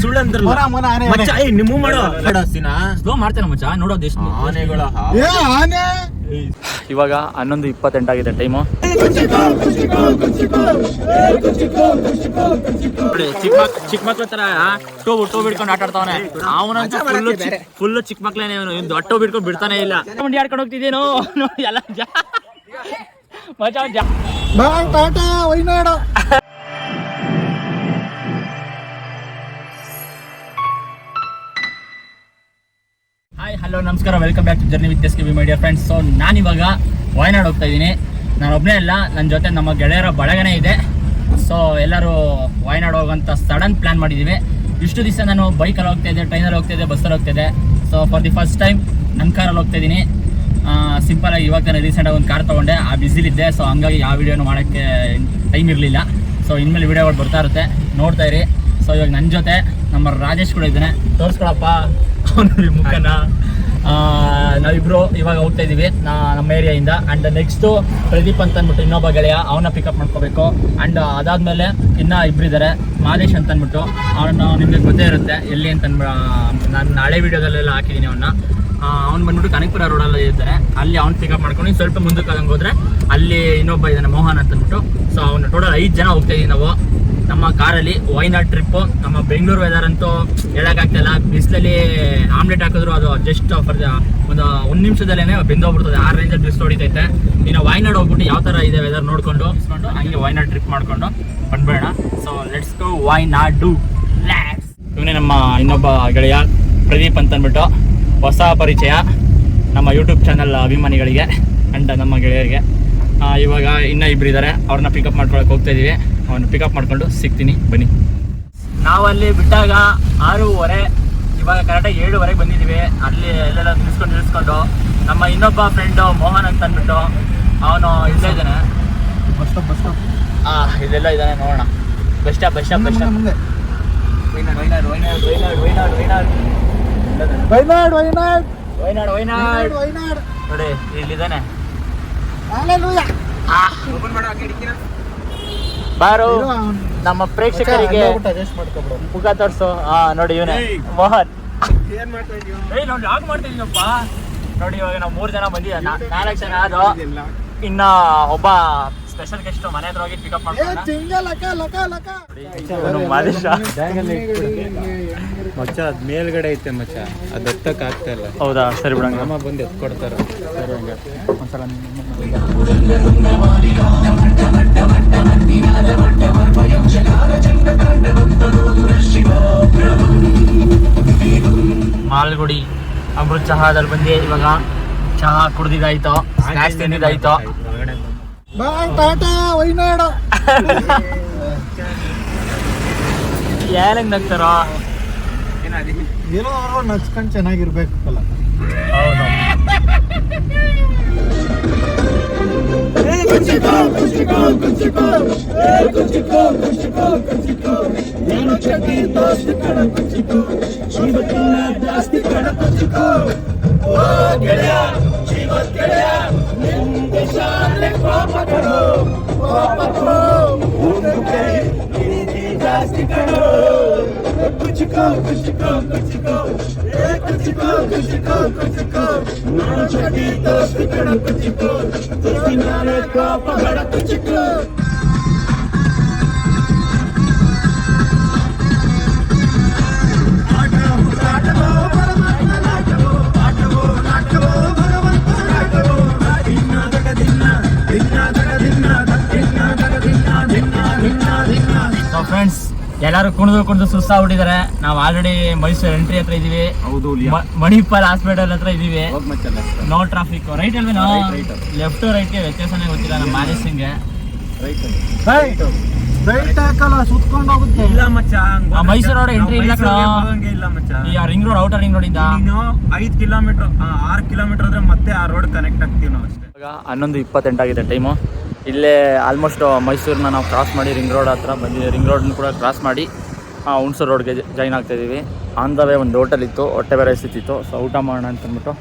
ಸುಳ್ಳು ಅಂದ್ರಲ್ಲ ಮಚ್ಚ. ನಿಮ್ಮ ಮಾಡೋ ಸ್ಲೋ ಮಾಡ್ತೇನೆ ಮಚ್ಚ, ನೋಡೋದು ಎಷ್ಟು ಆನೆಗಳ. ಇವಾಗ 11:28 ಆಗಿದೆ ಟೈಮು. ಚಿಕ್ಕ ಮಕ್ಳ ತರ ಟೋಬ್ ಹಿಡ್ಕೊಂಡು ಆಟ ಆಡ್ತಾವನೆ ಅವನಂತ ಫುಲ್ ಚಿಕ್ಕ ಮಕ್ಳೇನೆ. ದೊಡ್ಡ ಹಿಡ್ಕೊಂಡು ಬಿಡ್ತಾನೆ ಇಲ್ಲ. ಮಂಡಿ ಆಡ್ಕೊಂಡು ಹೋಗ್ತಿದ್ದೇನೋ ನೋಡಿ ಎಲ್ಲ ಮಚ್ಚ. ಹಾಯ್ ಹಲೋ ನಮಸ್ಕಾರ, welcome back to journey with SKB my dear friends. So ನಾನಿವಾಗ ವಾಯನಾಡ್ ಹೋಗ್ತಾ ಇದ್ದೀನಿ. ನಾನು ಒಬ್ಬನೇ ಅಲ್ಲ, ನನ್ನ ಜೊತೆ ನಮ್ಮ ಗೆಳೆಯರ ಬಳಗನೇ ಇದೆ. ಸೊ ಎಲ್ಲರೂ ವಾಯನಾಡ್ ಹೋಗೋಂಥ ಸಡನ್ ಪ್ಲ್ಯಾನ್ ಮಾಡಿದ್ದೀವಿ. ಇಷ್ಟು ದಿವಸ ನಾನು ಬೈಕಲ್ಲಿ ಹೋಗ್ತಾ ಇದ್ದೆ, ಟ್ರೈನಲ್ಲಿ ಹೋಗ್ತಾ ಇದ್ದೆ, ಬಸ್ಸಲ್ಲಿ ಹೋಗ್ತಾ ಇದ್ದೆ. So for the first time ನನ್ನ ಕಾರಲ್ಲಿ ಹೋಗ್ತಾ ಇದ್ದೀನಿ. ಸಿಂಪಲಾಗಿ ಇವಾಗ ತಾನೇ ರೀಸೆಂಟಾಗಿ ಒಂದು ಕಾರ್ ತೊಗೊಂಡೆ, ಆ ಬ್ಯುಸಿಲಿದ್ದೆ. ಸೊ ಹಂಗಾಗಿ ಯಾವ ವಿಡಿಯೋನು ಮಾಡೋಕ್ಕೆ ಟೈಮ್ ಇರಲಿಲ್ಲ. ಸೊ ಇನ್ಮೇಲೆ ವಿಡಿಯೋಗಳು ಬರ್ತಾ ಇರುತ್ತೆ, ನೋಡ್ತಾ ಇರಿ. ಸೊ ಇವಾಗ ನನ್ನ ಜೊತೆ ನಮ್ಮ ರಾಜೇಶ್ ಕೂಡ ಇದ್ದಾನೆ. ತೋರಿಸ್ಕೊಳಪ್ಪ ಅವನ ಮುಖನ. ನಾವಿಬ್ರು ಇವಾಗ ಹೋಗ್ತಾ ಇದ್ದೀವಿ ನಮ್ಮ ಏರಿಯಾಯಿಂದ. ಆ್ಯಂಡ್ ನೆಕ್ಸ್ಟು ಪ್ರದೀಪ್ ಅಂತ ಅಂದ್ಬಿಟ್ಟು ಇನ್ನೊಬ್ಬ ಗೆಳೆಯ, ಅವನ್ನ ಪಿಕಪ್ ಮಾಡ್ಕೋಬೇಕು. ಆ್ಯಂಡ್ ಅದಾದಮೇಲೆ ಇನ್ನೂ ಇಬ್ಬರಿದ್ದಾರೆ, ಮಾದೇಶ್ ಅಂತ ಅಂದ್ಬಿಟ್ಟು. ಅವನು ನಿಮಗೆ ಗೊತ್ತೇ ಇರುತ್ತೆ ಎಲ್ಲಿ ಅಂತ ನಾನು ಹಳೆ ವೀಡಿಯೋದಲ್ಲೆಲ್ಲ ಹಾಕಿದ್ದೀನಿ ಅವನ್ನ. ಅವ್ನು ಬಂದ್ಬಿಟ್ಟು ಕನಕಪುರ ರೋಡಲ್ಲಿ ಇದ್ದಾರೆ, ಅಲ್ಲಿ ಅವ್ನು ಪಿಕಪ್ ಮಾಡ್ಕೊಂಡು ಸ್ವಲ್ಪ ಮುಂದಕ್ಕೆ ಆದಂಗೆ ಹೋದರೆ ಅಲ್ಲಿ ಇನ್ನೊಬ್ಬ ಇದ್ದಾನೆ ಮೋಹನ್ ಅಂತ ಅಂದ್ಬಿಟ್ಟು. ಸೊ ಅವನು ಟೋಟಲ್ 5 ಜನ ಹೋಗ್ತಾ ಇದ್ದೀವಿ ನಾವು ನಮ್ಮ ಕಾರಲ್ಲಿ. ವೈನಾಡ್ ಟ್ರಿಪ್ಪು. ನಮ್ಮ ಬೆಂಗಳೂರು ವೆದರ್ ಅಂತೂ ಹೇಳೋಕ್ಕಾಗ್ತಿಲ್ಲ. ಬಿಸಿಲಲ್ಲಿ ಆಮ್ಲೆಟ್ ಹಾಕಿದ್ರು ಅದು ಜಸ್ಟ್ ಫಾರ್ ಒಂದು ನಿಮಿಷದಲ್ಲೇ ಬೆಂದೋಗ್ಬಿಡ್ತದೆ, ಆ ರೇಂಜಲ್ಲಿ ಬಿಸಿಲು ಹೊಡಿತೈತೆ. ಇನ್ನು ವೈನಾಡ್ ಹೋಗ್ಬಿಟ್ಟು ಯಾವ ಥರ ಇದೆ ವೆದರ್ ನೋಡಿಕೊಂಡು ಹಂಗೆ ವೈನಾಡ್ ಟ್ರಿಪ್ ಮಾಡಿಕೊಂಡು ಬಂದ್ಬೇಡ. So let's go Wayanad. ಇವನೇ ನಮ್ಮ ಇನ್ನೊಬ್ಬ ಗೆಳೆಯ ಪ್ರದೀಪ್ ಅಂತ ಅಂದ್ಬಿಟ್ಟು. ಹೊಸ ಪರಿಚಯ ನಮ್ಮ ಯೂಟ್ಯೂಬ್ ಚಾನಲ್ ಅಭಿಮಾನಿಗಳಿಗೆ ಆ್ಯಂಡ್ ನಮ್ಮ ಗೆಳೆಯರಿಗೆ. ಇವಾಗ ಇನ್ನೂ ಇಬ್ಬರು ಇದ್ದಾರೆ, ಅವ್ರನ್ನ ಪಿಕಪ್ ಮಾಡ್ಕೊಳಕ್ಕೆ ಹೋಗ್ತಾ ಇದ್ದೀವಿ. ಅವನ್ನ ಪಿಕಪ್ ಮಾಡ್ಕೊಂಡು ಸಿಗ್ತೀನಿ, ಬನ್ನಿ. ನಾವಲ್ಲಿ ಬಿಟ್ಟಾಗ 6:30, ಇವಾಗ ಕರೆಕ್ಟಾಗಿ 7:00 ಬಂದಿದ್ದೀವಿ. ಅಲ್ಲಿ ಎಲ್ಲೆಲ್ಲ ನಿಲ್ಸ್ಕೊಂಡು ನಮ್ಮ ಇನ್ನೊಬ್ಬ ಫ್ರೆಂಡು ಮೋಹನ್ ಅಂತ ಅಂದ್ಬಿಟ್ಟು ಅವನು ಇಲ್ಲೇ ಇದ್ದಾನೆ. ಬಸ್ ಸ್ಟಾಪ್ ಇಲ್ಲೆಲ್ಲ ಇದ್ದಾನೆ, ನೋಡೋಣ. ಬಸ್ ಸ್ಟಾಪ್ ನೋಡಿ ಇಲ್ಲಿದ್ದಾನೆ. ಬಾರು ನಮ್ಮ ಪ್ರೇಕ್ಷಕರಿಗೆ ಮುಖ ತೋರ್ಸು. ನೋಡಿ ಇವನೇ ಮೋಹನ್. ಮಾಡ್ತಿದ್ದೀನಪ್ಪ ನೋಡಿ. ಇವಾಗ ನಾವು 3 ಜನ ಬಂದಿದ್ದ, 4 ಜನ ಆದೋ. ಇನ್ನ ಒಬ್ಬ ಸ್ಪೆಷಲ್ ಗೆಸ್ಟ್ ಮನೆ ಹತ್ರ ಹೋಗಿ ಪಿಕಪ್ ಮಾಡ್ಕೊಂಡು ಮಚ್ಚ ಅದ್ ಮೇಲ್ಗಡೆ ಐತೆ ಮಚ್ಚ, ಅದು ಎತ್ತಕ್ಕೆ ಆಗ್ತಾ ಇಲ್ಲ. ಹೌದಾ, ಸರಿ ಬಿಡ. ಅಮ್ಮ ಬಂದು ಎತ್ಕೊಡ್ತಾರೆ. ಸರಿ ಹಂಗೆ ಒಂದ್ಸಲ ಮಾಲ್ಗುಡಿ ಅಮೃತ್ ಚಹಾದಲ್ಲಿ ಬಂದು ಇವಾಗ ಚಹಾ ಕುಡ್ದಿದ್ದಾಯ್ತು, ಸ್ನ್ಯಾಕ್ಸ್ ತಿಂದಿದ್ದಾಯ್ತು. ಏನಂಗ್ ನಗ್ತಾರೋ ಏನೋ ನಚ್ಕೊಂಡು ಚೆನ್ನಾಗಿರ್ಬೇಕಲ್ಲ. ಹೌದು. ಫ್ರೆಂಡ್ಸ್, ಎಲ್ಲರೂ ಕುಣಿದು ಸುಸ್ತಾಗ್ಬಿಟ್ಟಿದ್ದಾರೆ. ನಾವು ಆಲ್ರೆಡಿ ಮೈಸೂರು ಎಂಟ್ರಿ ಹತ್ರ ಇದೀವಿ. ಮಣಿಪಾಲ್ ಹಾಸ್ಪಿಟಲ್ ಹತ್ರ ಇದೀವಿ. No traffic. ರೈಟ್ ಅಲ್ವೇನೋ? ಲೆಫ್ಟ್ ರೈಟ್ಗೆ ವ್ಯತ್ಯಾಸನೇ ಗೊತ್ತಿಲ್ಲ ನಮ್ಮ ಮ್ಯಾನೇಜ್ ಸಿಂಗ್ಗೆ. ಮೈಸೂರು ರೋಡ್ ಎಂಟ್ರಿ ಇಲ್ಲ ಕಣ. Ring road, outer ring road ಇಂದ 5 ಕಿಲೋಮೀಟರ್ 6 ಕಿಲೋಮೀಟರ್ ಆದ್ರೆ ಮತ್ತೆ ಆ ರೋಡ್ ಕನೆಕ್ಟ್ ಆಗ್ತೀವಿ ನಾವು ಅಷ್ಟೇ. 11:28 ಆಗಿದೆ ಟೈಮು. ಇಲ್ಲೇ ಆಲ್ಮೋಸ್ಟ್ ಮೈಸೂರನ್ನ ನಾವು ಕ್ರಾಸ್ ಮಾಡಿ ರಿಂಗ್ ರೋಡ್ ಹತ್ರ ಬಂದಿದ್ದೀವಿ. ರಿಂಗ್ ರೋಡ್ನ ಕೂಡ ಕ್ರಾಸ್ ಮಾಡಿ ಹುಣಸೂರು ರೋಡ್ಗೆ ಜಾಯ್ನ್ ಆಗ್ತಾಯಿದ್ದೀವಿ. ಆನ್ ದ ವೇ ಒಂದು ಹೋಟೆಲ್ ಇತ್ತು, ಹೊಟ್ಟೆ ಬೇರೆ ಸಿಕ್ತಿತ್ತು. ಸೊ ಊಟ ಮಾಡೋಣ ಅಂತಂದ್ಬಿಟ್ಟು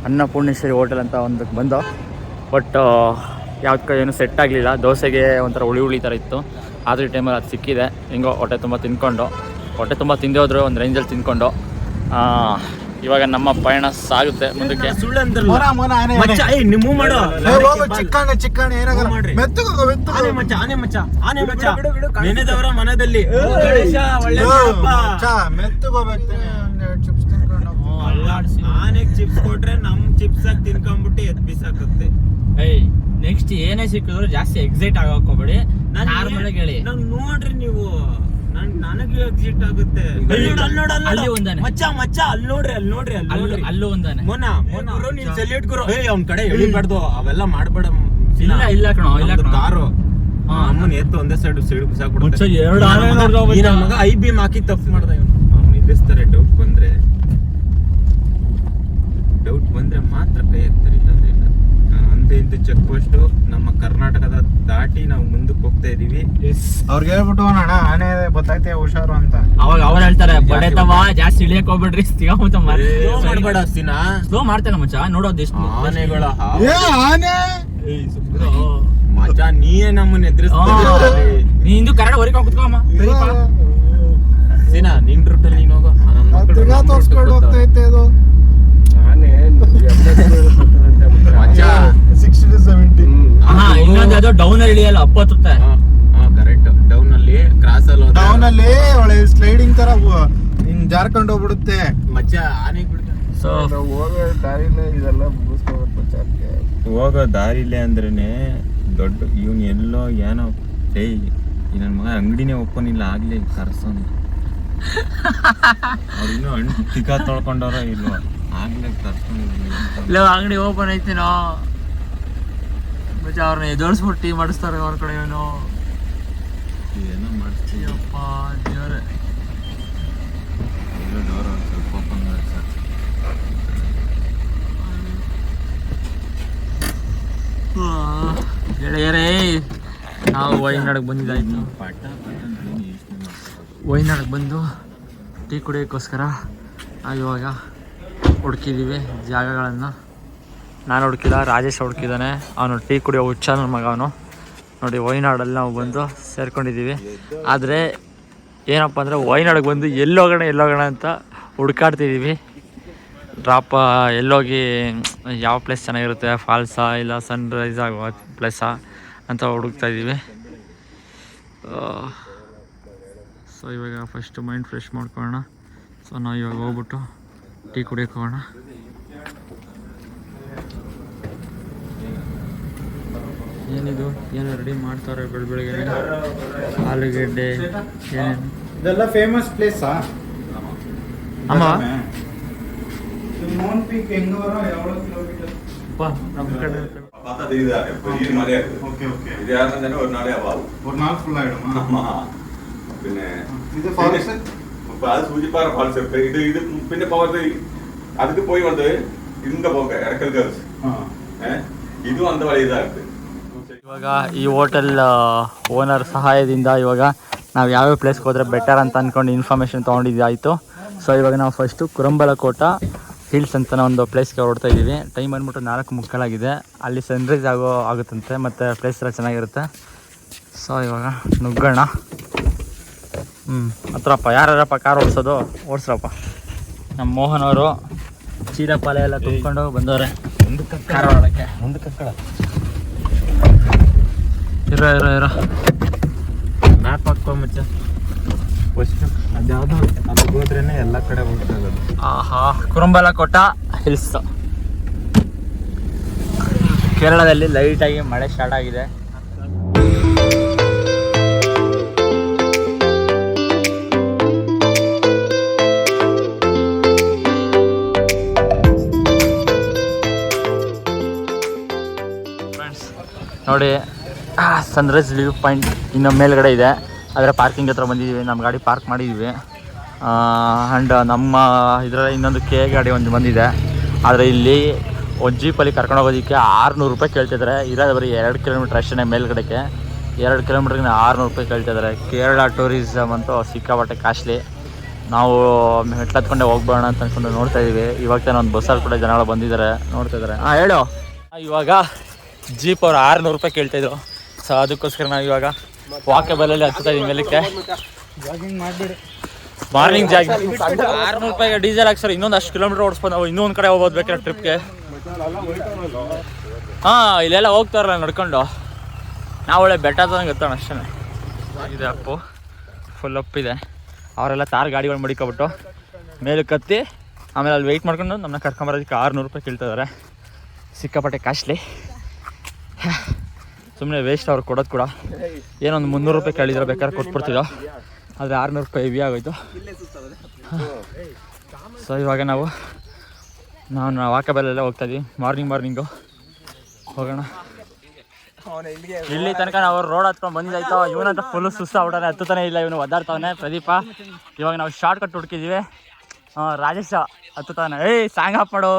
ಅನ್ನಪೂರ್ಣೇಶ್ವರಿ ಹೋಟೆಲ್ ಅಂತ ಒಂದಕ್ಕೆ ಬಂದು. ಬಟ್ ಯಾವ್ದಕ್ಕೆ ಏನು ಸೆಟ್ ಆಗಲಿಲ್ಲ. ದೋಸೆಗೆ ಒಂಥರ ಹುಳಿ ಥರ ಇತ್ತು. ಆದ್ರೆ ಈ ಟೈಮಲ್ಲಿ ಅದು ಸಿಕ್ಕಿದೆ. ಹಿಂಗೋ ಹೊಟ್ಟೆ ತುಂಬ ತಿನ್ಕೊಂಡು ಹೊಟ್ಟೆ ತುಂಬ ತಿಂದೇ ಹೋದ್ರು ಒಂದು ರೇಂಜಲ್ಲಿ ತಿಂದ್ಕೊಂಡು ಇವಾಗ ನಮ್ಮ ಪಯಣ ಸಾಗುತ್ತೆ ಮುಂದಕ್ಕೆ. ಮನದಲ್ಲಿ ಆನೆಗ್ ಚಿಪ್ಸ್ ಕೊಟ್ರೆ ನಮ್ ಚಿಪ್ಸ್ ಆಗಿ ತಿನ್ಕೊಂಡ್ಬಿಟ್ಟು ಎದ್ ಬಿಸಾಕುತ್ತೆ. ನೆಕ್ಸ್ಟ್ ಏನೇ ಸಿಕ್ಕಿದ್ರು ಜಾಸ್ತಿ ಎಕ್ಸೈಟ್ ಆಗೋಕೋಬೇಡಿ, ನಾರ್ಮಲ್ ಆಗಿ ಹೇಳಿ. ನೋಡ್ರಿ ನೀವು, ನನಗೆ ಎಕ್ಸಿಟ್ ಆಗುತ್ತೆ. ಅಲ್ಲಿ ಒಂದಾನೆ ಮಚ್ಚ ಅಲ್ಲಿ ನೋಡ್ರಿ ಅಲ್ಲೂ ಒಂದಾನೆ. ನೀನ್ ಸೆಲ್ಯೂಟ್ ಗುರು. ಅವ್ನ ಕಡೆ ಎಳಿಬಾರ್ದು, ಅವೆಲ್ಲ ಮಾಡ್ಬೇಡ. ಇಲ್ಲ ಕಣೋ, ಇಲ್ಲ ಕಾರು ಅಮ್ಮನ್ ಎತ್ತು ಒಂದೇ ಸೈಡ್ ಬಿಸಾಕ್ಬಿಡುತ್ತೆ. ಮಗ ಐ ಬೀಮ್ ಹಾಕಿ ತಪ್ಪು ಮಾಡ್ದ. ಅವ್ನು ನಿಲ್ಲಿಸ್ತಾರೆ. ಡೌಟ್ ಬಂದ್ರೆ ಮಾತ್ರ ಕೈ ಎತ್ತಾರೆ, ಇಲ್ಲಾಂದ್ರೆ ಇಲ್ಲ. ಅಂತ ಇಂತ ಚೆಕ್ ಪೋಸ್ಟ್ ನಮ್ಮ ಕರ್ನಾಟಕದ ದಾಟಿ ನಾವು ಮುಂದಕ್ಕೆ ಹೋಗ್ತಾ ಇದೀವಿ. ಅವ್ರಿಗೆ ಹೇಳ್ಬಿಟ್ಟು ಅಣ್ಣ ಆನೆ ಗೊತ್ತಾಯ್ತೆ ಹುಷಾರು ಅಂತ. ಅವಾಗ ಅವ್ರು ಹೇಳ್ತಾರೆ ಬಡೇತವ ಜಾಸ್ತಿ ಇಳಿಯಕ್ ಹೋಗ್ಬಿಡ್ರಿ, ಮಾಡ್ಬೇಡ ಸ್ಲೋ ಮಾಡ್ತೇನೆ ಮಚ್ಚ. ನೋಡೋದು ಎಷ್ಟು ಆನೆಗಳ ಆನೆ ಮಚ್ಚ, ನೀಯೇ ನಮ್ಮನ್ನ ಎದುರಿಸ್ತೀಯ. ನೀ ಇಂದು ಕನ್ನಡ ಹೊರಗೆ ಕುತ್ಕೊಮ್ಮ ಸೀನಾ. ನಿನ್ ರೂಟಲ್ಲಿ ನೀನ್ ಹೋಗೋ. ತೋರ್ಸ್ಕೊಂಡು ಹೋಗ್ತೈತೆ ಅದು ಆನೆ. ಮಚ್ಚ 60 to 70. ಇನ್ನೊಂದು ಅದು ಡೌನ್ ಅಲ್ಲಿ ಇಳಿಯಲ್ಲ, 70 ರೂಪಾಯಿ. ಕರೆಕ್ಟ್. ಡೌನ್ ಅಲ್ಲಿ ಕ್ರಾಸ್ ಅಲ್ಲಿ ಡೌನ್ ಅಲ್ಲಿ ಒಳ್ಳೆ ಸ್ಲೈಡಿಂಗ್ ತರ ಹಿಂಗ್ ಜಾರ್ಕೊಂಡು ಹೋಗ್ಬಿಡುತ್ತೆ ಮಚ್ಚ. ಆನೆ ಸೊ ಹೋಗೋ ದಾರಿಲೇ ಇದೆಲ್ಲ ಹೋಗೋ ದಾರಿಲೇ ಅಂದ್ರೇನೆ ದೊಡ್ಡ ಇವನ್ ಎಲ್ಲೋ ಏನೋ. ನನ್ ಮಗ ಅಂಗಡಿನೇ ಓಪನ್ ಇಲ್ಲ, ಆಗ್ಲೇ ಕರ್ಸೋನು. ಅವ್ರು ಇನ್ನೂ ಹಣ್ಣು ತಿಕ್ಕ ತೊಳ್ಕೊಂಡವ್ರ ಇಲ್ವ, ಆಗ್ಲೇ ಕರ್ಸ್ಕೊಂಡು. ಅಂಗಡಿ ಓಪನ್ ಐತಿನೋ ಮಚ್ಚ. ಅವ್ರನ್ನ ಎದುರಿಸ್ಬಿಟ್ಟು ಟೀ ಮಾಡಿಸ್ತಾರೆ ಅವ್ರ ಕಡೆ. ಏನೋ ಏನೋ ಮಾಡಿಸ್ತೀಯಪ್ಪ ದೇವ್ರೆ. ಡೋರ್ ಸ್ವಲ್ಪ ಓಪನ್ ಮಾಡಿ ಸರ್. ಗೆಳೆಯರೇ, ನಾವು ವೈನಾಡಿಗೆ ಬಂದಿದ್ದಾಯ್ತು. ವೈನಾಡಿಗೆ ಬಂದು ಟೀ ಕುಡಿಯೋಕ್ಕೋಸ್ಕರ ನಾವು ಇವಾಗ ಹುಡುಕಿದ್ದೀವಿ ಜಾಗಗಳನ್ನು. ನಾನು ಹುಡುಕಿಲ್ಲ, ರಾಜೇಶ್ ಹುಡುಕಿದ್ದಾನೆ. ಅವನು ಟೀ ಕುಡಿಯೋ ಹುಚ್ಚ ನನ್ನ ಮಗ ಅವನು. ನೋಡಿ, ವೈನಾಡಲ್ಲಿ ನಾವು ಬಂದು ಸೇರ್ಕೊಂಡಿದ್ದೀವಿ. ಆದರೆ ಏನಪ್ಪ ಅಂದರೆ ವೈನಾಡಿಗೆ ಬಂದು ಎಲ್ಲೋಗೋಣ ಅಂತ ಹುಡುಕಾಡ್ತಿದ್ದೀವಿ. ಡ್ರಾಪ ಎಲ್ಲೋಗಿ ಯಾವ ಪ್ಲೇಸ್ ಚೆನ್ನಾಗಿರುತ್ತೆ, ಫಾಲ್ಸಾ ಇಲ್ಲ ಸನ್ರೈಸ್ ಆಗುವ ಪ್ಲೇಸಾ ಅಂತ ಹುಡುಕ್ತಾಯಿದ್ದೀವಿ. ಸೊ ಇವಾಗ ಫಸ್ಟು ಮೈಂಡ್ ಫ್ರೆಶ್ ಮಾಡ್ಕೊಳ್ಳೋಣ. ಸೊ ನಾವು ಇವಾಗ ಹೋಗ್ಬಿಟ್ಟು ಟೀ ಕುಡಿಯೋಕೆ ಹೋಗೋಣ. ಏನಿದು ಏನೋ ರೆಡಿ ಮಾಡ್ತಾರೆ ಬೆಳಗ್ಗೆ. ಆಲೂಗೆಡ್ಡೆ ಏನೇನು ಇದೆಲ್ಲ ಫೇಮಸ್ ಪ್ಲೇಸಾ ಅಮ್ಮ? ಮೌಂಟ್ ಪೀಕ್ ಹೆಂಗವರ ಯಾವ ಕಿಲೋಮೀಟರ್? ನಮ್ಮ ಕಡೆ ஒரு நாள் ஃபுல் ஆயிடுமா? പിന്നെ இது ஃபால்ஸ் அது சூஜிப்பாற ஃபால்ஸ் இது പിന്നെ போறது அதுக்கு போய் வந்து இங்க போக எடக்கல் கேர்ள்ஸ் ಇದು அந்த வழிதான் இருக்கு. ಇವಾಗ ಈ ಹೋಟೆಲ್ ಓನರ್ ಸಹಾಯದಿಂದ ಇವಾಗ ನಾವು ಯಾವ್ಯಾವ ಪ್ಲೇಸ್ಗೆ ಹೋದ್ರೆ ಬೆಟರ್ ಅಂತ ಅಂದ್ಕೊಂಡು ಇನ್ಫಾರ್ಮೇಷನ್ ತೊಗೊಂಡಿದ್ದಾಯಿತು. ಸೊ ಇವಾಗ ನಾವು ಫಸ್ಟು ಕುರಂಬಲಕೋಟ ಹಿಲ್ಸ್ ಅಂತ ಒಂದು ಪ್ಲೇಸ್ಗೆ ಹೊರಡ್ತಾ ಇದ್ದೀವಿ. ಟೈಮ್ ಬಂದ್ಬಿಟ್ಟು 4:30 ಅಲ್ಲಿ ಸನ್ರೈಸ್ ಆಗುತ್ತಂತೆ, ಮತ್ತು ಪ್ಲೇಸ್ ಎಲ್ಲ ಚೆನ್ನಾಗಿರುತ್ತೆ. ಸೊ ಇವಾಗ ನುಗ್ಗೋಣ. ಹತ್ರಪ್ಪ ಯಾರಪ್ಪ ಕಾರ್ ಓಡಿಸ್ರಪ್ಪ. ನಮ್ಮ ಮೋಹನ್ ಅವರು ಚೀರಪಾಲೆ ಎಲ್ಲ ತುಂಬ್ಕೊಂಡು ಬಂದವ್ರೆ ಕಾರವಾಡಕ್ಕೆ. ಇರೋ ಮ್ಯಾಪ್ ಹಾಕೋ ಮಚ್ಚ. ಫಸ್ಟ್ ಅದ್ಯಾವುದೋ ಅಲ್ಲಿಗೆ ಹೋದ್ರೇನೆ ಎಲ್ಲ ಕಡೆ ಹೋಗ್ತಾಗೋದು. ಆಹಾ, ಕುರಂಬಲಕೋಟ ಹಿಲ್ಸ್. ಕೇರಳದಲ್ಲಿ ಲೈಟಾಗಿ ಮಳೆ ಸ್ಟಾರ್ಟ್ ಆಗಿದೆ. ನೋಡಿ, ಸನ್ರೈಸ್ ವ್ಯೂ ಪಾಯಿಂಟ್ ಇನ್ನು ಮೇಲ್ಗಡೆ ಇದೆ. ಅದರ ಪಾರ್ಕಿಂಗ್ ಹತ್ರ ಬಂದಿದ್ದೀವಿ. ನಮ್ಮ ಗಾಡಿ ಪಾರ್ಕ್ ಮಾಡಿದ್ದೀವಿ. ಆ್ಯಂಡ್ ನಮ್ಮ ಇದರಲ್ಲಿ ಇನ್ನೊಂದು ಕೆ ಗಾಡಿ ಒಂದು ಬಂದಿದೆ. ಆದರೆ ಇಲ್ಲಿ ಒಂದು ಜೀಪಲ್ಲಿ ಕರ್ಕೊಂಡು ಹೋಗೋದಕ್ಕೆ 600 ರೂಪಾಯಿ ಕೇಳ್ತಿದ್ದಾರೆ. ಇರೋದು ಬರೀ 2 ಕಿಲೋಮೀಟ್ರ್ ಅಷ್ಟೇ ಮೇಲ್ಗಡೆಗೆ. 2 ಕಿಲೋಮೀಟ್ರಿಗೆ 600 ರೂಪಾಯಿ ಕೇಳ್ತಿದ್ದಾರೆ. ಕೇರಳ ಟೂರಿಸಮ್ ಅಂತೂ ಸಿಕ್ಕಾಪಟ್ಟೆ ಕಾಸ್ಟ್ಲಿ. ನಾವು ಮೆಟ್ಲತ್ಕೊಂಡೆ ಹೋಗ್ಬೋಣ ಅಂತ ಅಂದ್ಕೊಂಡು ನೋಡ್ತಾ ಇದ್ದೀವಿ. ಇವಾಗ ತಾನು ಒಂದು ಬಸ್ಸಲ್ಲಿ ಕೂಡ ಜನಗಳು ಬಂದಿದ್ದಾರೆ, ನೋಡ್ತಾ ಇದ್ದಾರೆ. ಹೇಳು. ಇವಾಗ ಜೀಪ್ ಅವ್ರು 600 ರೂಪಾಯಿ ಕೇಳ್ತಾಯಿದ್ರು. ಸೊ ಅದಕ್ಕೋಸ್ಕರ ನಾವು ಇವಾಗ ವಾಕೇಬಲಲ್ಲಿ ಹತ್ತಾ ಇದ್ದೀವಿ ಮೇಲಕ್ಕೆ. ಜಾಗಿಂಗ್ ಮಾಡಿಬಿಡಿ. ಮಾರ್ನಿಂಗ್ ಜಾಗ 600 ರೂಪಾಯಿಗೆ ಡೀಸೆಲ್ ಹಾಕಿ ಸರ್ ಇನ್ನೊಂದು ಅಷ್ಟು ಕಿಲೋಮೀಟರ್ ಓಡಿಸ್ಬೋದು ನಾವು ಇನ್ನೊಂದು ಕಡೆ ಹೋಗ್ಬೋದು ಬೇಕಾದ್ರೆ ಟ್ರಿಪ್ಗೆ. ಹಾಂ ಇಲ್ಲೆಲ್ಲ ಹೋಗ್ತಾರಲ್ಲ ನಡ್ಕೊಂಡು, ನಾವು ಒಳ್ಳೆ ಬೆಟ್ಟ ತಂಗೆ ಗೊತ್ತಾಣ ಅಷ್ಟೇ. ಇದೆ ಅಪ್ಪು ಫುಲ್ ಅಪ್ಪಿದೆ. ಅವರೆಲ್ಲ ತಾರ್ ಗಾಡಿಗಳು ಮಡಿಕೊಬಿಟ್ಟು ಮೇಲಕ್ಕೆ ಕತ್ತಿ ಆಮೇಲೆ ಅಲ್ಲಿ ವೆಯ್ಟ್ ಮಾಡ್ಕೊಂಡು ನಮ್ಮನ್ನ ಕರ್ಕೊಂಬರೋದಕ್ಕೆ 600 ರೂಪಾಯಿ ಕೇಳ್ತಿದ್ದಾರೆ. ಸಿಕ್ಕಾಪಟ್ಟೆ ಕಾಸ್ಟ್ಲಿ, ಸುಮ್ಮನೆ ವೇಸ್ಟ್ ಅವ್ರು ಕೊಡೋದು ಕೂಡ. ಏನೊಂದು 300 ರೂಪಾಯಿ ಕೇಳಿದ್ರೆ ಬೇಕಾದ್ರೆ ಕೊಟ್ಬಿಡ್ತಿದ್ದೋ, ಆದರೆ 600 ರೂಪಾಯಿ ಹೆವಿ ಆಗೋಯ್ತು. ಸೊ ಇವಾಗ ನಾವು ವಾಕಬಲ್ಲೆಲ್ಲ ಹೋಗ್ತಾಯಿದ್ವಿ. ಮಾರ್ನಿಂಗು ಹೋಗೋಣ. ಇಲ್ಲಿ ತನಕ ನಾವು ರೋಡ್ ಹತ್ಕೊಂಡು ಬಂದಿದ್ದಾಯ್ತು. ಇವನಂತ ಫುಲ್ಲು ಸುಸ್ತಾಗ್ಬಿಟ್ಟಾನೆ, ಹತ್ತುತ್ತಾನೆ ಇಲ್ಲ, ಇವನು ಒದ್ದಾಡ್ತಾವನೆ ಪ್ರದೀಪ. ಇವಾಗ ನಾವು ಶಾರ್ಟ್ ಕಟ್ ಹುಡುಕಿದ್ದೀವಿ. ರಾಜೇಶ ಹತ್ತುತ್ತಾನೆ. ಸಾಂಗ್ ಆಫ್ ಮಾಡು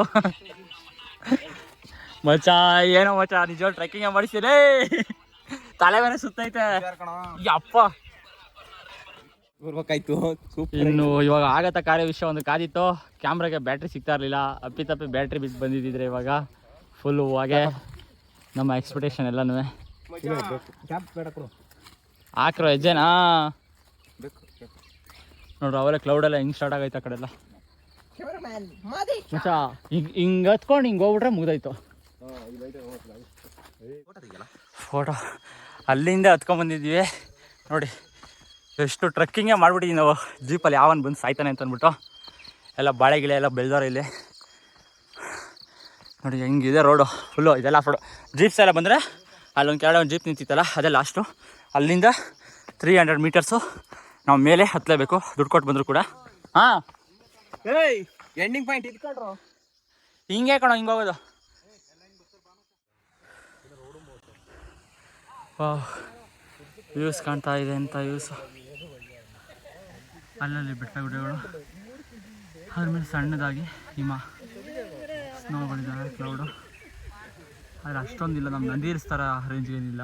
ಮಚ್ಚ. ಏನೋ ಮಚ್ಚ ನಿಜವಾಗ್ ಟ್ರೆಕ್ಕಿಂಗ್ ಮಾಡಿಸಿರೇ, ತಲೆ ಮೇಲೆ ಸುತ್ತೈತೆ ಅಪ್ಪ. ಇನ್ನು ಇವಾಗ ಆಗತ್ತ ಕಾರ್ಯ ವಿಷಯ ಒಂದು ಕಾದಿತ್ತು. ಕ್ಯಾಮ್ರಾಗೆ ಬ್ಯಾಟ್ರಿ ಸಿಗ್ತಾ ಇರಲಿಲ್ಲ, ಅಪ್ಪಿತಪ್ಪಿ ಬ್ಯಾಟ್ರಿ ಬಿಟ್ಟು ಬಂದಿದ್ದಿದ್ರೆ ಇವಾಗ ಫುಲ್ಲು ಹಾಗೆ ನಮ್ಮ ಎಕ್ಸ್ಪೆಕ್ಟೇಷನ್ ಎಲ್ಲನೂ ಹಾಕ್ರೋ ಹೆಜ್ಜೆನಾ ನೋಡ್ರಿ. ಅವೆಲ್ಲ ಕ್ಲೌಡೆಲ್ಲ ಹಿಂಗೆ ಸ್ಟಾರ್ಟ್ ಆಗೈತೆ ಆ ಕಡೆ ಎಲ್ಲ ಮಚ್ಚ. ಹಿಂಗೆ ಹತ್ಕೊಂಡು ಹಿಂಗೆ ಹೋಗ್ಬಿಟ್ರೆ ಮುಗ್ದಾಯ್ತು ಫೋಟೋ. ಅಲ್ಲಿಂದ ಹತ್ಕೊಂಡ್ಬಂದಿದ್ವಿ ನೋಡಿ. ಎಷ್ಟು ಟ್ರೆಕ್ಕಿಂಗೇ ಮಾಡಿಬಿಟ್ಟಿದ್ವಿ ನಾವು ಜೀಪಲ್ಲಿ. ಯಾವನ್ ಬಂದು ಸಾಯ್ತಾನೆ ಅಂತ ಅಂದ್ಬಿಟ್ಟು ಎಲ್ಲ ಬಾಳೆ ಗಿಳೆ ಎಲ್ಲ ಬೆಳೆದವ್ರು ಇಲ್ಲಿ ನೋಡಿ. ಹೆಂಗಿದೆ ರೋಡು ಫುಲ್ಲು. ಇದೆಲ್ಲ ಫೋಟೋ ಜೀಪ್ಸ್ ಎಲ್ಲ ಬಂದರೆ ಅಲ್ಲೊಂದು ಕೆಳಗಡೆ ಒಂದು ಜೀಪ್ ನಿಂತಿತ್ತಲ್ಲ ಅದೇ ಲಾಸ್ಟು. ಅಲ್ಲಿಂದ 300 ಮೀಟರ್ಸು ನಾವು ಮೇಲೆ ಹತ್ತಲೇಬೇಕು, ದುಡ್ಡು ಕೊಟ್ಟು ಬಂದರೂ ಕೂಡ. ಹಾಂ ಎಂಡಿಂಗ್ ಪಾಯಿಂಟ್ ಇಟ್ಕೊಂಡ್ರು ಹಿಂಗೆ ಕಣೋ, ಹಿಂಗೆ ಹೋಗೋದು. ವ್ಯೂಸ್ ಕಾಣ್ತಾ ಇದೆ ಅಂತ ವ್ಯೂಸು. ಅಲ್ಲಲ್ಲಿ ಬೆಟ್ಟ ಗುಡ್ಡಗಳು, ಅದ್ರ ಮೇಲೆ ಸಣ್ಣದಾಗಿ ಹಿಮ ಸ್ನೋಗಳಿದ್ದಾವೆ, ಕ್ಲೌಡು. ಆದರೆ ಅಷ್ಟೊಂದಿಲ್ಲ, ನಮ್ಮ ನಂದಿ ಹಿಲ್ಸ್ ಥರ ರೇಂಜ್ಗೇನಿಲ್ಲ.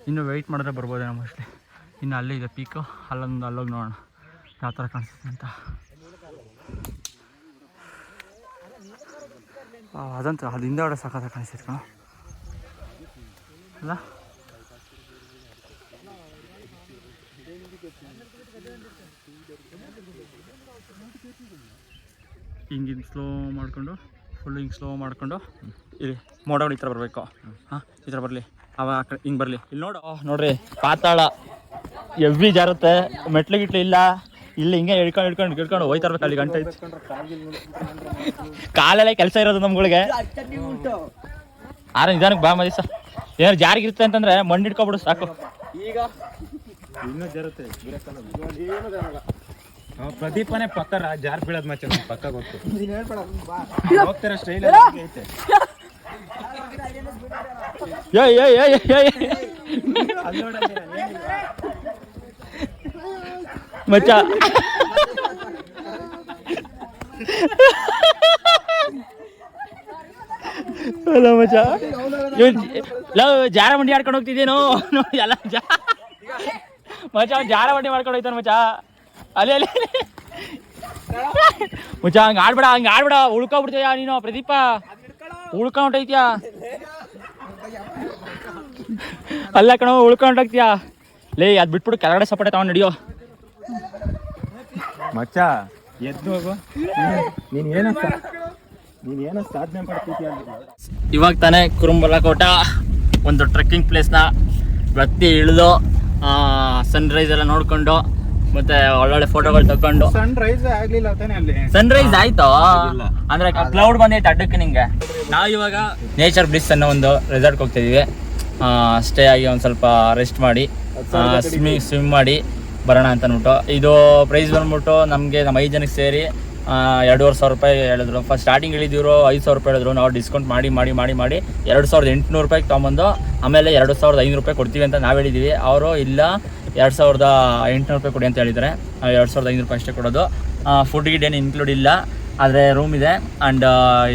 ಇನ್ನೂ ವೆಯ್ಟ್ ಮಾಡಿದ್ರೆ ಬರ್ಬೋದೇನೋ ಮೋಸ್ಟ್ಲಿ. ಇನ್ನು ಅಲ್ಲೇ ಇದೆ ಪೀಕು, ಅಲ್ಲೋಗಿ ನೋಡೋಣ ಯಾವ ಥರ ಕಾಣಿಸುತ್ತೆ ಅಂತ. ಅದಂತೂ ಅದು ಹಿಂದೆಗಡೆ ಸಾಕಾದ ಕಾಣಿಸ್ತೈತೆ ಕಣ ಅಲ್ಲ. ಹಿಂಗೆ ಸ್ಲೋ ಮಾಡಿಕೊಂಡು ಫುಲ್ ಹಿಂಗೆ ಸ್ಲೋ ಮಾಡಿಕೊಂಡು ಇಲ್ಲಿ ಮೋಡಗಳು ಈ ಥರ ಬರಬೇಕು. ಹಾಂ ಈ ಥರ ಬರಲಿ, ಅವ ಆ ಕಡೆ ಹಿಂಗೆ ಬರಲಿ. ಇಲ್ಲಿ ನೋಡ್ರಿ ಪಾತಾಳ ಎವ್ವಿ ಜಾರುತ್ತೆ, ಮೆಟ್ಲಿಗಿಟ್ಲು ಇಲ್ಲ. ಇಲ್ಲಿ ಹಿಂಗೆ ಹಿಡ್ಕೊಂಡು ಹೋಯ್ತಾ ಇರ್ಬೇಕು. ಅಲ್ಲಿ ಗಂಟೆ ಕಾಲೆಲ್ಲ ಕೆಲಸ ಇರೋದು ನಮ್ಗಳಿಗೆ. ನಿಧಾನಕ್ಕೆ ಬಾ ಮದಿ ಸರ್. ಏನಾರು ಜಾರಿಗಿರುತ್ತೆ ಅಂತಂದ್ರೆ ಮಣ್ಣು ಹಿಡ್ಕೊಬಿಡು ಸಾಕು. ಈಗ ಇನ್ನೂ ಜರುತ್ತೆ ಪ್ರದೀಪನೇ ಪಕ್ಕ ಜಾರ್ ಬೀಳೋದು ಮಚ್ಚ ಪಕ್ಕ ಗೊತ್ತು. ಹೋಗ್ತಾರ ಸ್ಟೈಲ್ ಐತೆ. ಮಚ್ಚ ಅಲ್ಲ ಮಚ್ಚ, ಜಾರ ಬಂಡಿ ಆಡ್ಕೊಂಡು ಹೋಗ್ತಿದ್ದೇನೋ ನೋಡಿ. ಎಲ್ಲ ಮಚ್ಚ ಜಾರ ಬಂಡಿ ಮಾಡ್ಕೊಂಡು ಹೋಗ್ತಾನೆ ಮಚ್ಚ. ಅಲ್ಲಿ ಮಚ್ಚ ಹಂಗೆ ಆಡ್ಬೇಡ ಉಳ್ಕೊಬಿಡ್ತೀಯ ನೀನು ಪ್ರದೀಪ. ಉಳ್ಕೊಂಡೈತ್ಯಾ ಅಲ್ಲ ಕಣೋ, ಉಳ್ಕೊಂಡೋಗ್ತೀಯಾ. ಲೇ ಅದು ಬಿಟ್ಬಿಟ್ಟು ಕೆಳಗಡೆ ಸಪೋರ್ಟ್ ತಗೊಂಡು ನಡಿಯೋ ಮಚ್ಚ. ಎದ್ದು ಹೋಗು, ನೀನು ಏನೋ ಸಾಧನೆ ಮಾಡ್ತೀಯ. ಇವಾಗ ತಾನೇ ಕುರುಂಬಲಕೋಟ ಒಂದು ಟ್ರೆಕ್ಕಿಂಗ್ ಪ್ಲೇಸ್ನ ವ್ಯಕ್ತಿ ಇಳಿದು ಸನ್ರೈಸ್ ಎಲ್ಲ ನೋಡ್ಕೊಂಡು ಮತ್ತೆ ಒಳ್ಳೊಳ್ಳೆ ಫೋಟೋಗಳು ತಕೊಂಡು. ಸನ್ರೈಸ್ ಆಗ್ಲಿಲ್ಲ ತಾನೆ ಅಲ್ಲಿ. ಸನ್ರೈಸ್ ಆಯ್ತು ಅಂದ್ರೆ ಕ್ಲೌಡ್ ಬಂದೈತೆ ಅಡ್ಡಕ್ಕೆ ನಿಂಗೆ. ನಾವು ಇವಾಗ ನೇಚರ್ ಬ್ಲಿಸ್ ಅನ್ನೋ ಒಂದು ರೆಸಾರ್ಟ್ಗೆ ಹೋಗ್ತಾ ಇದೀವಿ. ಸ್ಟೇ ಆಗಿ ಒಂದು ಸ್ವಲ್ಪ ರೆಸ್ಟ್ ಮಾಡಿ ಸ್ವಿಮ್ ಮಾಡಿ ಬರೋಣ ಅಂತ ಅಂದ್ಬಿಟ್ಟು. ಇದು ಪ್ರೈಸ್ ಬಂದ್ಬಿಟ್ಟು ನಮಗೆ ನಮ್ಮ 5 ಜನಕ್ಕೆ ಸೇರಿ 2,500 ರೂಪಾಯಿ ಹೇಳಿದ್ರು. ಫಸ್ಟ್ ಸ್ಟಾರ್ಟಿಂಗ್ ಹೇಳಿದ್ರು 5,000 ರೂಪಾಯಿ ಹೇಳಿದ್ರು. ನಾವು ಡಿಸ್ಕೌಂಟ್ ಮಾಡಿ 2,800 ರೂಪಾಯಿಗೆ ತೊಗೊಂಬಂದು ಆಮೇಲೆ 2,500 ರೂಪಾಯಿ ಕೊಡ್ತೀವಿ ಅಂತ ನಾವು ಹೇಳಿದ್ದೀವಿ. ಅವರು ಇಲ್ಲ 2,800 ರೂಪಾಯಿ ಕೊಡಿ ಅಂತ ಹೇಳಿದ್ದಾರೆ. 2,500 ರೂಪಾಯಿ ಅಷ್ಟೇ ಕೊಡೋದು. ಫುಡ್ ಗಿಡ್ ಏನು ಇನ್ಕ್ಲೂಡ್ ಇಲ್ಲ, ಆದರೆ ರೂಮ್ ಇದೆ ಆ್ಯಂಡ್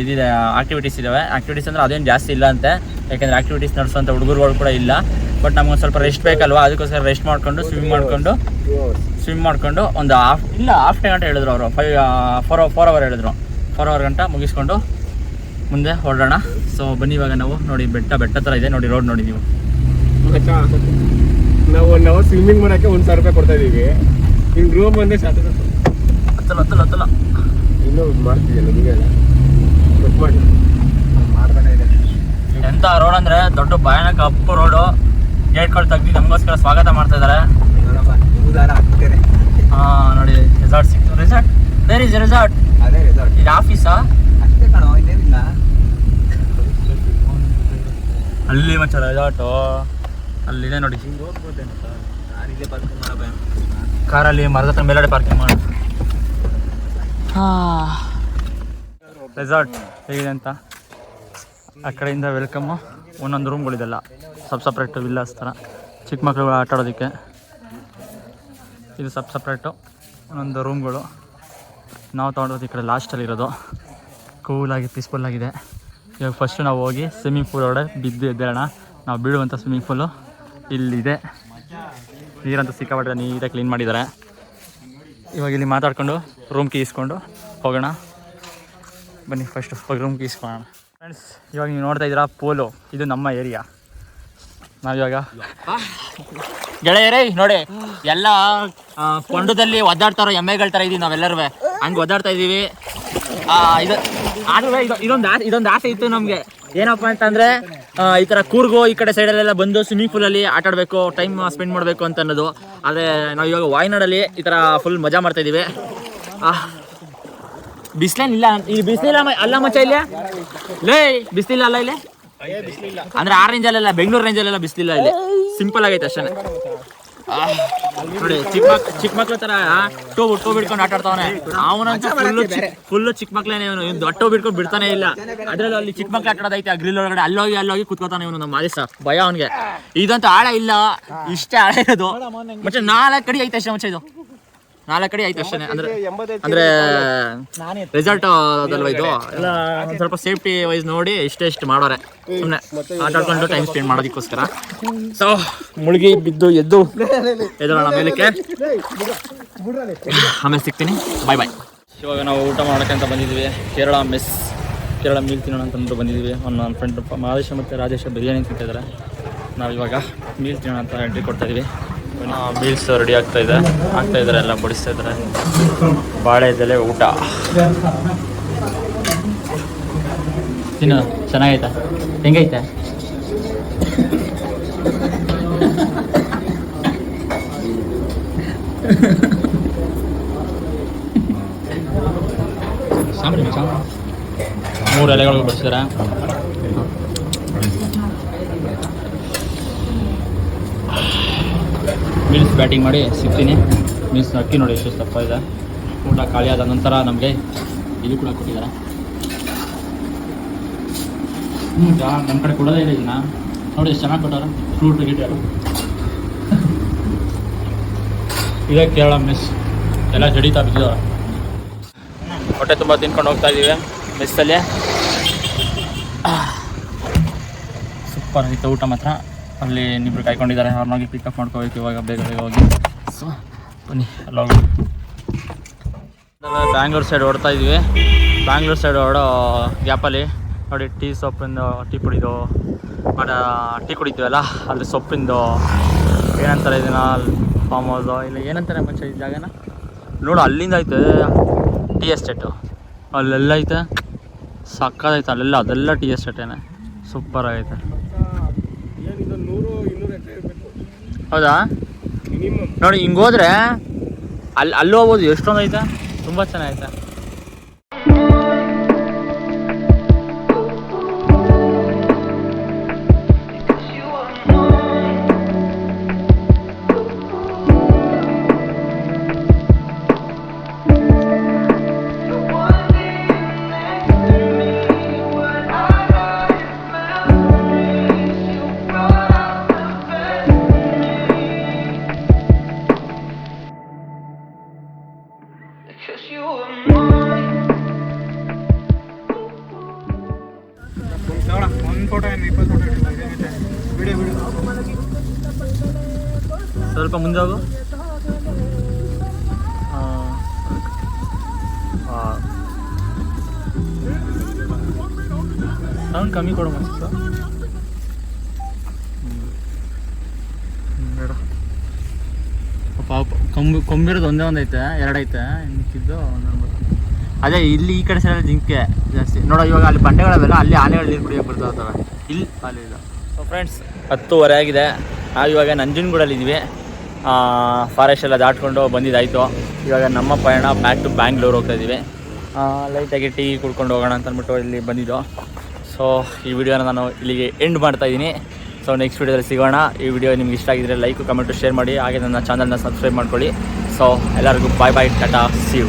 ಇದಿದೆ, ಆಕ್ಟಿವಿಟೀಸ್ ಇದ್ದಾವೆ. ಆಕ್ಟಿವಿಟೀಸ್ ಅಂದರೆ ಅದೇನು ಜಾಸ್ತಿ ಇಲ್ಲ ಅಂತೆ, ಯಾಕೆಂದರೆ ಆಕ್ಟಿವಿಟೀಸ್ ನಡೆಸೋಂಥ ಹುಡುಗರುಗಳು ಕೂಡ ಇಲ್ಲ. ಬಟ್ ನಮ್ಗೊಂದು ಸ್ವಲ್ಪ ರೆಸ್ಟ್ ಬೇಕಲ್ವಾ, ಅದಕ್ಕೋಸ್ಕರ ರೆಸ್ಟ್ ಮಾಡಿಕೊಂಡು ಸ್ವಿಮ್ ಮಾಡಿಕೊಂಡು ಒಂದು ಹಾಫ್ ಡೇ ಗಂಟೆ ಹೇಳಿದ್ರು ಅವರು. 4 ಅವರ್ ಹೇಳಿದ್ರು. 4 ಅವರ್ ಗಂಟೆ ಮುಗಿಸ್ಕೊಂಡು ಮುಂದೆ ಹೊರಡೋಣ. ಸೊ ಬನ್ನಿ ಇವಾಗ ನಾವು ನೋಡಿ ಬೆಟ್ಟ ಥರ ಇದೆ ನೋಡಿ, ರೋಡ್ ನೋಡಿ ನೀವು. ನಾವು 1 ಅವರ್ ಸ್ವಿಮ್ಮಿಂಗ್ ಮಾಡೋಕ್ಕೆ 1,000 ರೂಪಾಯಿ ಕೊಡ್ತಾ ಇದ್ದೀವಿ. ಹಿಂಗೆ ರೂಮ್ ಒಂದೇ ಸಾಕು. ಹತ್ತಲ್ಲ ಇನ್ನೂ ಮಾಡ್ತಿದ್ಯಲ್ಲ ನೀವೆಲ್ಲ ಕಟ್ ಮಾಡಿ ಮಾಡ್ತಾನೆ ಇದೆ. ಎಂತ ರೋಡ್ ಅಂದ್ರೆ ದೊಡ್ಡ ಭಯಾನಕ ಅಪ್ಪು ರೋಡು. ಗೇಟ್ಗಳು ತೆಗ್ದು ನಮಗೋಸ್ಕರ ಸ್ವಾಗತ ಮಾಡ್ತಾ ಇದ್ದಾರೆ. ನೋಡಿ ರೆಸಾರ್ಟ್ ಸಿಕ್ತು. Resort where is resort? ಅದೇ ರೆಸಾರ್ಟ್. ಇದು ಆಫೀಸಾ? ಅಷ್ಟೇ ಕಣೋ, ಇನ್ನೇನಿಲ್ಲ. ಅಲ್ಲಿ ಮಚ್ಚ ರೆಸಾರ್ಟು ಅಲ್ಲಿದೆ ನೋಡಿ. ನಾನಿಲ್ಲೇ ಪಾರ್ಕಿಂಗ್ ಮಾಡಬ ಕಾರಲ್ಲಿ ಮರದ ಹತ್ರ ಮೇಲ್ಗಡೆ ಪಾರ್ಕಿಂಗ್ ಮಾಡು. ರೆಸಾರ್ಟ್ ಹೇಗಿದೆ ಅಂತ ಆ ಕಡೆಯಿಂದ ವೆಲ್ಕಮ್ಮು. ಒಂದೊಂದು ರೂಮ್ಗಳಿದೆಲ್ಲ ಸಪ್ರೇಟು ವಿಲ್ಲಾಸ್ ಥರ ಚಿಕ್ಕ ಮಕ್ಕಳುಗಳು ಆಟ ಆಡೋದಕ್ಕೆ. ಇದು ಸಪ್ರೇಟು ಒಂದೊಂದು ರೂಮ್ಗಳು. ನಾವು ತೊಗೊಂಡೋದು ಈ ಕಡೆ ಲಾಸ್ಟಲ್ಲಿರೋದು. ಕೂಲಾಗಿ ಪೀಸ್ಫುಲ್ಲಾಗಿದೆ. ಇವಾಗ ಫಸ್ಟು ನಾವು ಹೋಗಿ ಸ್ವಿಮ್ಮಿಂಗ್ ಪೂಲ್ ಒಳಗಡೆ ಬಿದ್ದು ಎದ್ದೇಳೋಣ. ನಾವು ಬೀಳುವಂಥ ಸ್ವಿಮ್ಮಿಂಗ್ ಪೂಲು ಇಲ್ಲಿದೆ. ನೀರಂತೂ ಸಿಕ್ಕಾಪಟ್ಟೆ ನೀಟಾಗಿ ಕ್ಲೀನ್ ಮಾಡಿದ್ದಾರೆ. ಇವಾಗ ಇಲ್ಲಿ ಮಾತಾಡ್ಕೊಂಡು ರೂಮ್ ಕೀ ಇಸ್ಕೊಂಡು ಹೋಗೋಣ. ಬನ್ನಿ ಫಸ್ಟು ಹೋಗಿ ರೂಮ್ ಕೀ ಇಸ್ಕೊಳ್ಳೋಣ. ಫ್ರೆಂಡ್ಸ್, ಇವಾಗ ನೀವು ನೋಡ್ತಾ ಇದ್ದೀರಾ ಪೋಲು, ಇದು ನಮ್ಮ ಏರಿಯಾ. ನಾವಿವಾಗ ಗೆಳೆಯರೇ ನೋಡಿ ಎಲ್ಲ ಕೊಂಡದಲ್ಲಿ ಒದ್ದಾಡ್ತಾರೋ ಎಮ್ಮೆಗಳ ಥರ ಇದ್ದೀವಿ ನಾವೆಲ್ಲರೂ. ಹಂಗೆ ಒದ್ದಾಡ್ತಾ ಇದ್ದೀವಿ. ಇದೊಂದು ಆಸೆ ಇತ್ತು ನಮಗೆ. ಏನಪ್ಪ ಅಂತಂದರೆ ಈ ಥರ ಕೂರ್ಗೋ ಈ ಕಡೆ ಸೈಡಲ್ಲೆಲ್ಲ ಬಂದು ಸ್ವಿಮ್ಮಿಂಗ್ ಪೂಲಲ್ಲಿ ಆಟ ಆಡಬೇಕು, ಟೈಮ್ ಸ್ಪೆಂಡ್ ಮಾಡಬೇಕು ಅಂತ ಅನ್ನೋದು. ಆದರೆ ನಾವು ಇವಾಗ ವಾಯ್ನಾಡಲ್ಲಿ ಈ ಥರ ಫುಲ್ ಮಜಾ ಮಾಡ್ತಾಯಿದ್ದೀವಿ. ಬಿಸಿಲೇನಿಲ್ಲ, ಇಲ್ಲಿ ಬಿಸಿಲಿಲ್ಲ ಅಲ್ಲ ಮಚ್ಚ. ಇಲ್ಲಿ ಲೇ ಬಿಸಿಲಿಲ್ಲ ಅಲ್ಲ ಇಲ್ಲಿ ಅಂದರೆ ಆ ರೇಂಜಲ್ಲೆಲ್ಲ ಬೆಂಗಳೂರು ರೇಂಜಲ್ಲೆಲ್ಲ ಬಿಸಿಲಿಲ್ಲ. ಇಲ್ಲಿ ಸಿಂಪಲ್ ಆಗೈತೆ ಅಷ್ಟೇ. ನೋಡಿ ಚಿಕ್ಕ ಮಕ್ಳ ಥರ ಟೋ ಬಿಡ್ಕೊಂಡು ಆಟ ಆಡ್ತಾವನೆ ಅವನಂತೂ ಫುಲ್ಲು ಚಿಕ್ಕ ಮಕ್ಳೇನೆ. ಇವನು ದೊಡ್ಡ ಬಿಡ್ಕೊಂಡು ಬಿಡ್ತಾನೆ ಇಲ್ಲ. ಅದರಲ್ಲೂ ಅಲ್ಲಿ ಚಿಕ್ಕ ಮಕ್ಳು ಆಟ ಆಡೋದೈತೆ ಆ ಗ್ರಿಲ್ ಒಳಗಡೆ. ಅಲ್ಲೋಗಿ ಕುತ್ಕೋತಾನೆ ಇವನು. ನಮ್ಮ ಮಾದೇಶ ಭಯ ಅವನಿಗೆ. ಇದಂತೂ ಆಳ ಇಲ್ಲ, ಇಷ್ಟೇ ಆಳ ಇರೋದು. ಮತ್ತೆ 4 ಅಡಿ ಐತೆ ಅಷ್ಟೇ ಮಚ್ಚ. ಇದು 4 ಅಡಿ ಐತೆ ಅಷ್ಟೇ. ಅಂದ್ರೆ ರೆಸಾರ್ಟ್ ಅದಲ್ವ ಇದು ಎಲ್ಲ ಒಂದು ಸ್ವಲ್ಪ ಸೇಫ್ಟಿ ವೈಸ್ ನೋಡಿ ಇಷ್ಟು ಮಾಡೋರೆ. ಸುಮ್ಮನೆ ಆಟ ಆಡ್ಕೊಂಡು ಟೈಮ್ ಸ್ಪೆಂಡ್ ಮಾಡೋದಕ್ಕೋಸ್ಕರ. ಸೊ ಮುಳುಗಿ ಬಿದ್ದು ಎದ್ದೋಣ ಮೇಲಕ್ಕೆ. ಆಮೇಲೆ ಸಿಗ್ತೀನಿ. ಬಾಯ್. ಇವಾಗ ನಾವು ಊಟ ಮಾಡೋಕ್ಕೆ ಅಂತ ಬಂದಿದ್ದೀವಿ. ಕೇರಳ ಮೀಲ್ ತಿನ್ನೋಣ ಅಂತಂದು ಬಂದಿದ್ದೀವಿ. ನನ್ನ ಫ್ರೆಂಡ್ ಮಹೇಶ ಮತ್ತು ರಾಜೇಶ ಬಿರಿಯಾನಿ ತಿಂತಿದ್ದಾರೆ. ನಾವಿವಾಗ ಮೀಲ್ ತಿನ್ನೋಣ ಅಂತ ಎಂಟ್ರಿ ಕೊಡ್ತಾ ಇದೀವಿ. ಮೀಲ್ಸ್ ರೆಡಿ ಆಗ್ತಾ ಇದ್ದಾರೆ, ಎಲ್ಲ ಬಡಿಸ್ತಾ ಇದ್ದಾರೆ. ಬಾಳೆ ಎಲೆ ಊಟ ತಿನ್ನು. ಚೆನ್ನಾಗೈತೆ? ಹೆಂಗೈತೆ? ಸಾಂಬ್ರಿ 3 ಎಲೆಗಳು ಬಡಿಸಿದ್ದಾರೆ. ಮೀಲ್ಸ್ ಬ್ಯಾಟಿಂಗ್ ಮಾಡಿ ಸಿಗ್ತೀನಿ. ಮೀಲ್ಸ್ ಅಕ್ಕಿ ನೋಡಿ ಎಷ್ಟು ದಪ್ಪ ಇದೆ. ಊಟ ಖಾಲಿ ಆದ ನಂತರ ನಮಗೆ ಇದು ಕೂಡ ಕೊಟ್ಟಿದ್ದಾರೆ. ನಮ್ಮ ಕಡೆ ಕೊಡೋದೇ ಇಲ್ಲ ಇದನ್ನ. ನೋಡಿ ಎಷ್ಟು ಚೆನ್ನಾಗಿ ಕೊಟ್ಟಾರ. ಫ್ರೂಟ್ ಗಿಟ್ ಇದೇ ಕೇರಳ ಮೆಸ್. ಎಲ್ಲ ಜಡಿತಾ ಬಿದ್ದವ್ರೆ. ಹೊಟ್ಟೆ ತುಂಬ ತಿನ್ಕೊಂಡು ಹೋಗ್ತಾ ಇದ್ದೀವಿ ಮೆಸ್ಸಲ್ಲಿ. ಸೂಪರ್ ಆಗಿತ್ತು ಊಟ ಮಾತ್ರ. ಅಲ್ಲಿ ಇನ್ನಿಬ್ರು ಕಾಯ್ಕೊಂಡಿದ್ದಾರೆ. ಅವ್ರನ್ನಾಗಿ ಪಿಕಪ್ ಮಾಡ್ಕೋಬೇಕು ಇವಾಗ ಬೇಗ ಹೋಗಿ. ಸೊ ಬನ್ನಿ ಅಲ್ಲಿ ಹೋಗಿ. ಬ್ಯಾಂಗ್ಳೂರು ಸೈಡ್ ಓಡ್ತಾ ಇದ್ವಿ. ಬ್ಯಾಂಗ್ಳೂರು ಸೈಡ್ ಓಡೋ ಗ್ಯಾಪಲ್ಲಿ ನೋಡಿ ಟೀ ಪುಡಿದು ಟೀ ಕುಡಿತೀವಲ್ಲ ಅಲ್ಲಿ ಸೊಪ್ಪಿಂದು ಏನಂತಾರೆ ಇದನ್ನ ಫಾರ್ಮ್ ಹೌಸು ಇಲ್ಲ ಏನಂತಾರೆ ಮಚ್ಚ ಈ ಜಾಗನ ನೋಡು. ಅಲ್ಲಿಂದ ಐತೆ ಟೀ ಎಸ್ಟೇಟು. ಅಲ್ಲೆಲ್ಲ ಐತೆ ಸಕ್ಕದೈತೆ. ಅಲ್ಲೆಲ್ಲ ಅದೆಲ್ಲ ಟೀ ಎಸ್ಟೇಟೇನೆ. ಸೂಪರ್ ಆಗೈತೆ. ಹೌದಾ? ನೋಡಿ ಹಿಂಗೆ ಹೋದ್ರೆ ಅಲ್ಲಿ ಹೋಗ್ಬೋದು. ಎಷ್ಟೊಂದು ಐತೆ, ತುಂಬ ಚೆನ್ನಾಗೈತೆ. ಸ್ವಲ್ಪ ಮುಂದೆ ಹೋಗು. ಸೌಂಡ್ ಕಮ್ಮಿ ಕೊಡು ಮಸ್ತು. ಕೊಂಬಿರೋದು ಒಂದೇ ಒಂದೈತೆ, ಎರಡೈತೆ, ಮಿಕ್ಕಿದ್ದು ಅದೇ ಇಲ್ಲಿ ಈ ಕಡೆ ಸೈಡಲ್ಲಿ ಜಿಂಕೆ ಜಾಸ್ತಿ. ನೋಡೋ ಇವಾಗ ಅಲ್ಲಿ ಬಂಡೆಗಳವೆಲ್ಲ, ಅಲ್ಲಿ ಆನೆಗಳು ನೀರು ಕುಡಿಯೋಕೆ ಬರ್ತಾ ಇರ್ತವೆ, ಇಲ್ಲಿ ಅಲ್ಲಿ ಇಲ್ಲ. ಸೊ ಫ್ರೆಂಡ್ಸ್ 10:30 ಆಗಿದೆ. ನಾವು ಇವಾಗ ನಂಜನಗೂಡಲ್ಲಿದ್ದೀವಿ. ಫಾರೆಸ್ಟ್ ಎಲ್ಲ ದಾಟ್ಕೊಂಡು ಬಂದಿದ್ದಾಯಿತು. ಇವಾಗ ನಮ್ಮ ಪಯಣ ಬ್ಯಾಕ್ ಟು ಬ್ಯಾಂಗ್ಳೂರ್ ಹೋಗ್ತಾ ಇದ್ದೀವಿ. ಲೈಟಾಗಿ ಟೀ ಕುಡ್ಕೊಂಡು ಹೋಗೋಣ ಅಂತ ಅಂದ್ಬಿಟ್ಟು ಇಲ್ಲಿ ಬಂದಿದ್ದು. ಸೊ ಈ ವಿಡಿಯೋನ ನಾನು ಇಲ್ಲಿಗೆ ಎಂಡ್ ಮಾಡ್ತಾಯಿದ್ದೀನಿ. ಸೊ ನೆಕ್ಸ್ಟ್ ವಿಡಿಯೋದಲ್ಲಿ ಸಿಗೋಣ. ಈ ವಿಡಿಯೋ ನಿಮ್ಗೆ ಇಷ್ಟ ಆಗಿದ್ರೆ ಲೈಕ್, ಕಮೆಂಟು, ಶೇರ್ ಮಾಡಿ. ಹಾಗೆ ನನ್ನ ಚಾನಲ್ನ ಸಬ್ಸ್ಕ್ರೈಬ್ ಮಾಡ್ಕೊಳ್ಳಿ. ಸೊ ಎಲ್ಲರಿಗೂ ಬಾಯ್ ಬಾಯ್, ಟಾಟಾ, ಸಿ ಯು.